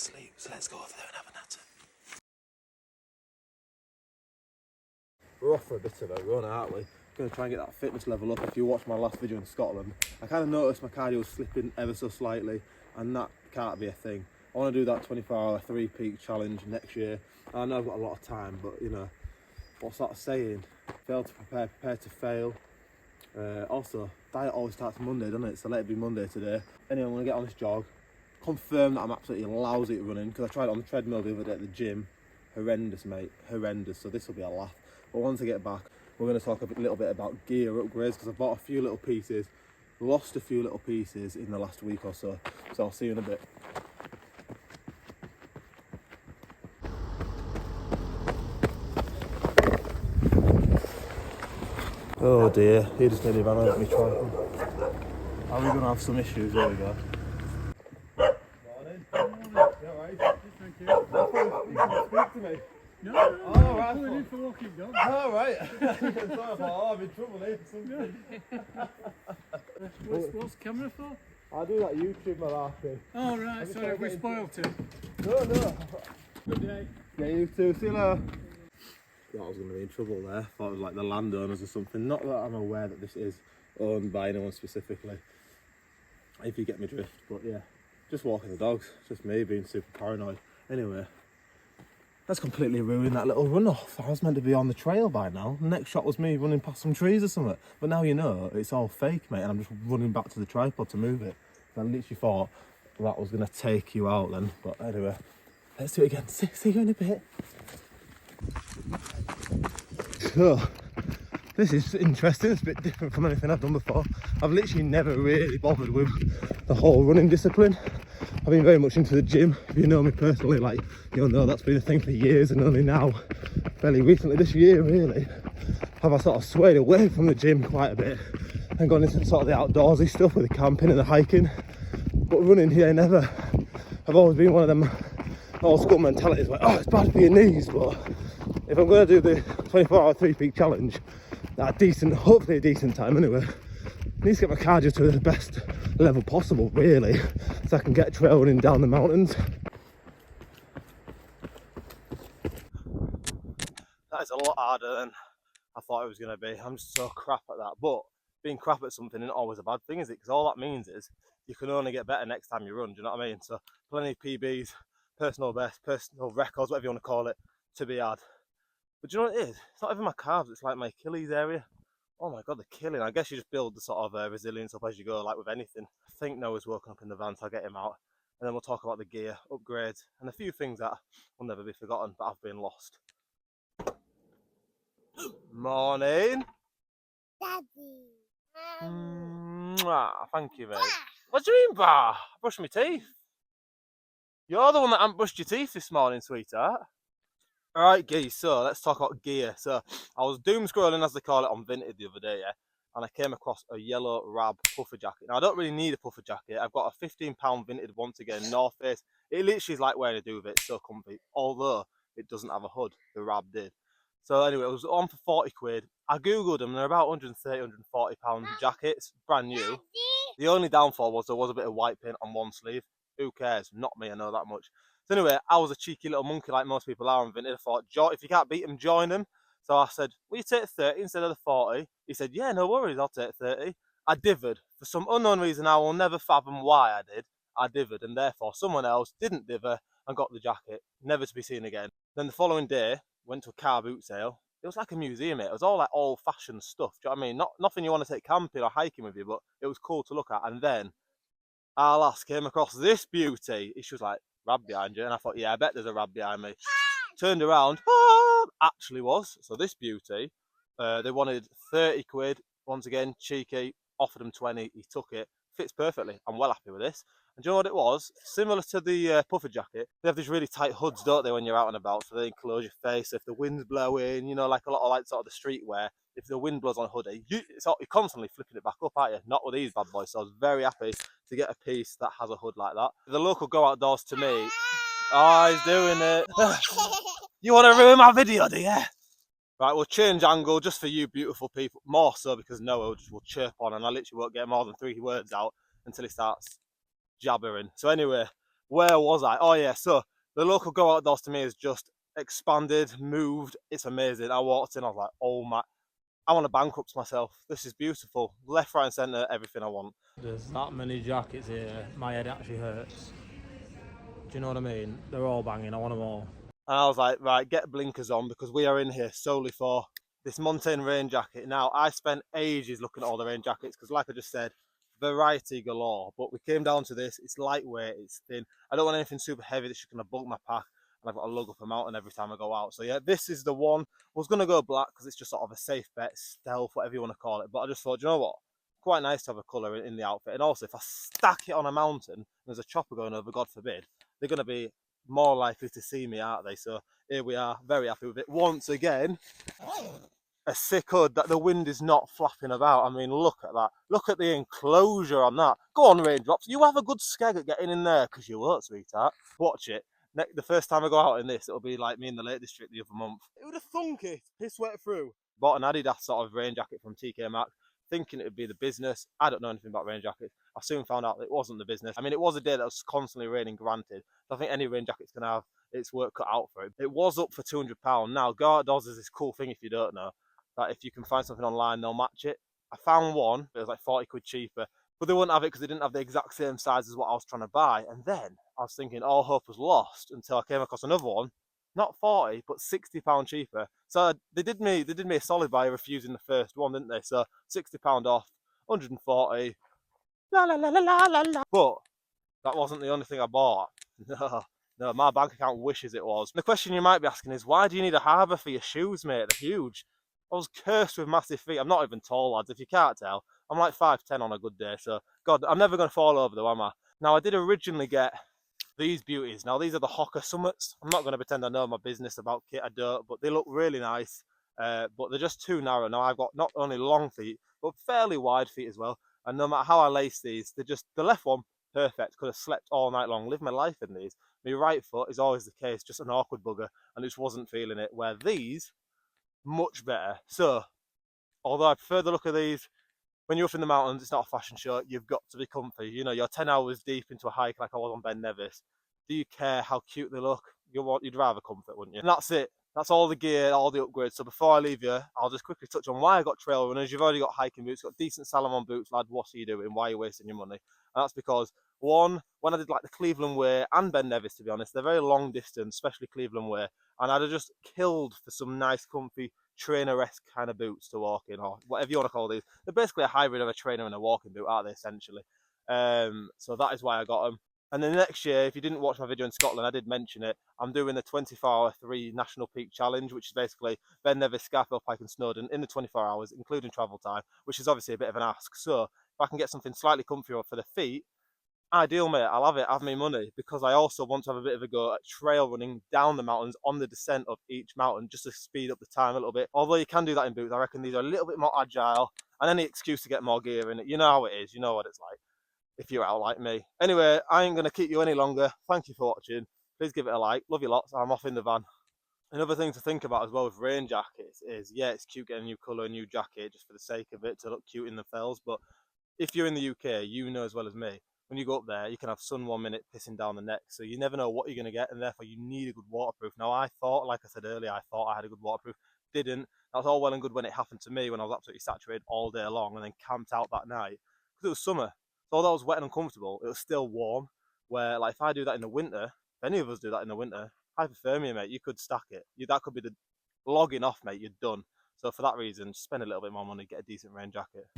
asleep, so let's go over there and have a natter. We're off for a bit of a run, aren't we? Going to try and get that fitness level up. If you watched my last video in Scotland, I kind of noticed my cardio was slipping ever so slightly, and that can't be a thing. I want to do that 24-hour 3-peak challenge next year. I know I've got a lot of time, but you know, what's that saying? Fail to prepare, prepare to fail. Also, diet always starts Monday, doesn't it? So let it be Monday today. Anyway, I'm going to get on this jog. Confirm that I'm absolutely lousy at running, because I tried it on the treadmill the other day at the gym. Horrendous, mate. Horrendous. So this will be a laugh. But once I get back, we're going to talk a little bit about gear upgrades, because I've bought a few little pieces, lost a few little pieces in the last week or so. So I'll see you in a bit. Oh dear, he just nearly ran over me tripod. Are we going to have some issues? There we go. Morning. Morning. You alright? Thank you. You can speak to me. No, Oh, right. I'm going in for walking dog. Oh, right. Sorry, I thought, oh, I'm in trouble here. What's the camera for? I'll do that YouTube malarkey. Oh, right, sorry if we spoilt it. No. Good day. Yeah, you too. See you later. Thought I was going to be in trouble there. Thought it was like the landowners or something. Not that I'm aware that this is owned by anyone specifically, if you get me drift. But yeah, just walking the dogs. Just me being super paranoid. Anyway, that's completely ruined that little runoff. I was meant to be on the trail by now. The next shot was me running past some trees or something. But now you know it's all fake, mate. And I'm just running back to the tripod to move it. I literally thought that was going to take you out then. But anyway, let's do it again. See you in a bit. So, this is interesting. It's a bit different from anything I've done before. I've literally never really bothered with the whole running discipline. I've been very much into the gym. If you know me personally, like, you'll know that's been a thing for years, and only now, fairly recently this year really, have I sort of swayed away from the gym quite a bit and gone into sort of the outdoorsy stuff with the camping and the hiking. But running here, never. I've always been one of them old school mentalities like, oh, it's bad for your knees, but if I'm going to do the 24-hour 3-peak challenge at a decent, hopefully a decent time anyway, I need to get my cardio to the best level possible really, so I can get trail running down the mountains. That is a lot harder than I thought it was going to be. I'm just so crap at that, but being crap at something isn't always a bad thing, is it? Because all that means is you can only get better next time you run, do you know what I mean? So plenty of PBs, personal best, personal records, whatever you want to call it, to be had. But do you know what it is? It's not even my calves, it's like my Achilles area. Oh my god, they're killing. I guess you just build the sort of resilience up as you go, like with anything. I think Noah's woken up in the van, so I'll get him out. And then we'll talk about the gear, upgrades, and a few things that will never be forgotten, but have been lost. Morning. Daddy. Mwah, thank you, mate. What do you mean, bah? I brushed my teeth. You're the one that hadn't brushed your teeth this morning, sweetheart. Alright, geese, so let's talk about gear. So I was doom scrolling, as they call it, on Vinted the other day, yeah, and I came across a yellow Rab puffer jacket. Now I don't really need a puffer jacket. I've got a £15 Vinted, once again, North Face. It literally is like wearing a duvet, it's so comfy, although it doesn't have a hood. The Rab did. So anyway, it was on for 40 quid. I googled them, they're about 130, 140 pound jackets, brand new. The only downfall was there was a bit of white paint on one sleeve. Who cares? Not me, I know that much. So anyway, I was a cheeky little monkey like most people are on Vinted. I thought, if you can't beat them, join them. So I said, will you take 30 instead of the 40? He said, yeah, no worries, I'll take 30. I divered. For some unknown reason, I will never fathom why I did. I divered, and therefore someone else didn't diver and got the jacket, never to be seen again. Then the following day, went to a car boot sale. It was like a museum, mate. It was all like old-fashioned stuff. Do you know what I mean? Nothing you want to take camping or hiking with you, but it was cool to look at. And then our lass came across this beauty. She was like, Rab behind you, and I thought, yeah, I bet there's a Rab behind me. Turned around, actually was. So this beauty, they wanted 30 quid. Once again, cheeky, offered him 20. He took it. Fits perfectly. I'm well happy with this. And do you know what it was? Similar to the puffer jacket, they have these really tight hoods, don't they, when you're out and about, so they enclose your face. If the wind's blowing, you know, like a lot of like sort of the streetwear, if the wind blows on a hoodie, you're constantly flipping it back up, aren't you? Not with these bad boys. So I was very happy to get a piece that has a hood like that. The local Go Outdoors to me, oh, he's doing it. You want to ruin my video, do you? Right, we'll change angle just for you beautiful people. More so because Noah will chirp on, and I literally won't get more than 3 words out until he starts jabbering. So anyway, Where was I? Oh yeah, so the local Go Outdoors to me has just expanded, moved. It's amazing. I walked in, I was like, oh my, I want to bankrupt myself. This is beautiful. Left, right and centre, everything I want. There's that many jackets here, my head actually hurts. Do you know what I mean? They're all banging, I want them all. And I was like, right, get blinkers on because we are in here solely for this Montane rain jacket. Now, I spent ages looking at all the rain jackets because like I just said, variety galore. But we came down to this, it's lightweight, it's thin. I don't want anything super heavy that's just going to bulk my pack. And I've got to lug up a mountain every time I go out. So yeah, this is the one. I was going to go black because it's just sort of a safe bet, stealth, whatever you want to call it. But I just thought, you know what? Quite nice to have a colour in the outfit. And also, if I stack it on a mountain, and there's a chopper going over, God forbid, they're going to be more likely to see me, aren't they? So here we are, very happy with it. Once again, a sick hood that the wind is not flapping about. I mean, look at that. Look at the enclosure on that. Go on, Raindrops. You have a good skeg at getting in there because you won't, sweetheart. Watch it. The first time I go out in this, it'll be like me in the Lake District the other month. It would have thunk it. Piss wet through. Bought an Adidas sort of rain jacket from TK Maxx, thinking it would be the business. I don't know anything about rain jackets. I soon found out that it wasn't the business. I mean, it was a day that was constantly raining, granted. So I think any rain jacket's going to have its work cut out for it. It was up for £200. Now, Go Outdoors is this cool thing, if you don't know, that if you can find something online, they'll match it. I found one, it was like 40 quid cheaper, but they wouldn't have it because they didn't have the exact same size as what I was trying to buy. And then I was thinking all hope was lost until I came across another one, not 40, but £60 cheaper. So they did me a solid by refusing the first one, didn't they? So £60 off, 140, la la la la la la la. But that wasn't the only thing I bought. No, my bank account wishes it was. The question you might be asking is, why do you need a harbour for your shoes, mate? They're huge. I was cursed with massive feet. I'm not even tall, lads, if you can't tell. I'm like 5'10" on a good day, so God, I'm never going to fall over though, am I? Now, I did originally get these beauties. Now, these are the Hoka Summits. I'm not going to pretend I know my business about kit, I don't, but they look really nice. But they're just too narrow. Now, I've got not only long feet, but fairly wide feet as well. And no matter how I lace these, they're just, the left one, perfect. Could have slept all night long, lived my life in these. My right foot is always the case, just an awkward bugger, and just wasn't feeling it. Where these, much better. So, although I prefer the look of these, when you're up in the mountains, it's not a fashion show. You've got to be comfy. You know, you're 10 hours deep into a hike like I was on Ben Nevis. Do you care how cute they look? You'd rather comfort, wouldn't you? And that's it. That's all the gear, all the upgrades. So before I leave you, I'll just quickly touch on why I got trail runners. You've already got hiking boots, got decent Salomon boots, lad. What are you doing? Why are you wasting your money? And that's because, one, when I did like the Cleveland Way and Ben Nevis, to be honest, they're very long distance, especially Cleveland Way. And I'd have just killed for some nice, comfy, trainer-esque kind of boots to walk in, or whatever you want to call these. They're basically a hybrid of a trainer and a walking boot, aren't they, essentially? So that is why I got them. And then next year, if you didn't watch my video in Scotland, I did mention it, I'm doing the 24-hour 3 National Peak Challenge, which is basically Ben Nevis, Scafell Pike and Snowdon in the 24 hours, including travel time, which is obviously a bit of an ask. So if I can get something slightly comfier for the feet, ideal, mate. I'll have it, have me money, because I also want to have a bit of a go at trail running down the mountains on the descent of each mountain, just to speed up the time a little bit. Although you can do that in boots, I reckon these are a little bit more agile, and any excuse to get more gear in it. You know how it is, you know what it's like if you're out like me. Anyway, I ain't going to keep you any longer. Thank you for watching. Please give it a like. Love you lots. I'm off in the van. Another thing to think about as well with rain jackets is, yeah, it's cute getting a new colour, a new jacket just for the sake of it to look cute in the fells, but if you're in the UK, you know as well as me, when you go up there, you can have sun 1 minute pissing down the neck, so you never know what you're going to get, and therefore you need a good waterproof. Now, I thought, like I said earlier, I thought I had a good waterproof. Didn't. That was all well and good when it happened to me, when I was absolutely saturated all day long and then camped out that night, because it was summer. So although I was wet and uncomfortable, it was still warm, where, like, if I do that in the winter, if any of us do that in the winter, hypothermia, mate, you could stack it. That could be the logging off, mate, you're done. So for that reason, spend a little bit more money, get a decent rain jacket.